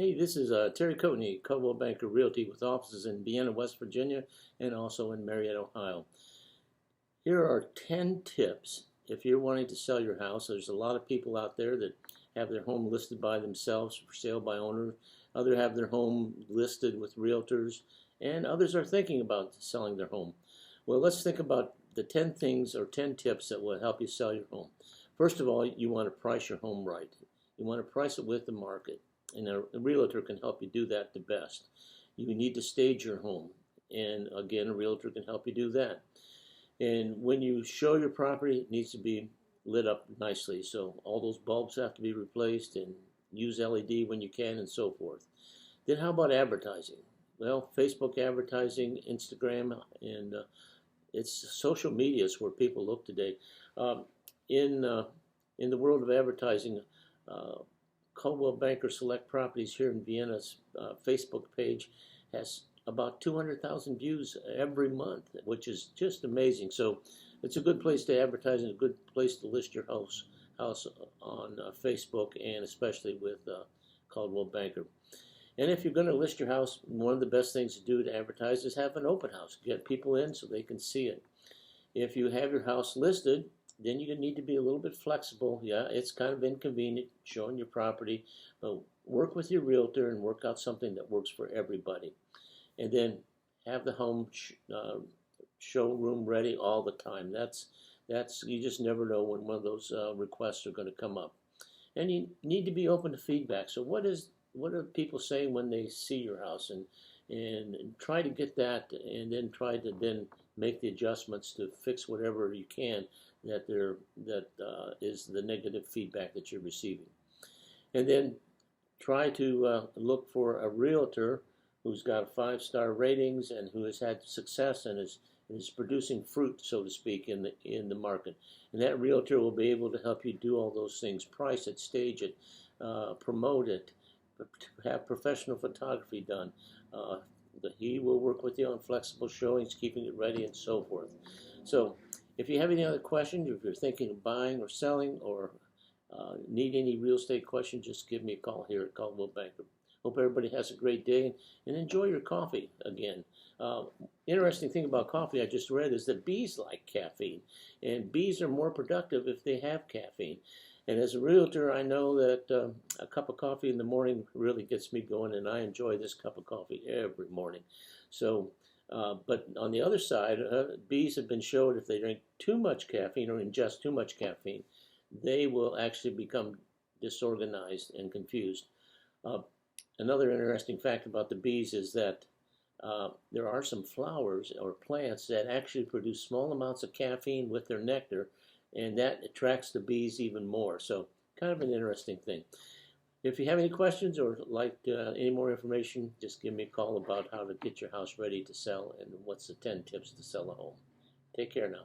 Hey, this is Terry Coatney, Coldwell Banker Realty with offices in Vienna, West Virginia, and also in Marietta, Ohio. Here are 10 tips if you're wanting to sell your house. There's a lot of people out there that have their home listed by themselves for sale by owner. Others have their home listed with realtors, and others are thinking about selling their home. Well, let's think about the 10 things or 10 tips that will help you sell your home. First of all, you want to price your home right. You want to price it with the market. And a realtor can help you do that the best. You need to stage your home. And again, a realtor can help you do that. And when you show your property, it needs to be lit up nicely. So all those bulbs have to be replaced, and use LED when you can, and so forth. Then how about advertising? Well, Facebook advertising, Instagram, and it's social media is where people look today. In the world of advertising, Coldwell Banker Select Properties here in Vienna's Facebook page has about 200,000 views every month, which is just amazing. So it's a good place to advertise and a good place to list your house on Facebook, and especially with Coldwell Banker. And if you're going to list your house, one of the best things to do to advertise is have an open house. Get people in so they can see it. If you have your house listed, then you need to be a little bit flexible. Yeah, it's kind of inconvenient showing your property, but work with your realtor and work out something that works for everybody. And then have the home showroom ready all the time. That's you just never know when one of those requests are going to come up. And you need to be open to feedback. So what are people saying when they see your house, and try to get that, and then try to make the adjustments to fix whatever you can that is the negative feedback that you're receiving. And then try to look for a realtor who's got 5-star ratings and who has had success and is producing fruit, so to speak, in the market. And that realtor will be able to help you do all those things: price it, stage it, promote it, have professional photography done. He will work with you on flexible showings, keeping it ready, and so forth. So if you have any other questions, if you're thinking of buying or selling, or need any real estate questions, just give me a call here at Coldwell Banker. Hope everybody has a great day, and enjoy your coffee again. Interesting thing about coffee I just read is that bees like caffeine, and bees are more productive if they have caffeine. And as a realtor, I know that a cup of coffee in the morning really gets me going, and I enjoy this cup of coffee every morning. So, but on the other side, bees have been shown if they drink too much caffeine or ingest too much caffeine, they will actually become disorganized and confused. Another interesting fact about the bees is that there are some flowers or plants that actually produce small amounts of caffeine with their nectar, and that attracts the bees even more. So kind of an interesting thing. If you have any questions or like any more information, just give me a call about how to get your house ready to sell and what's the 10 tips to sell a home. Take care now.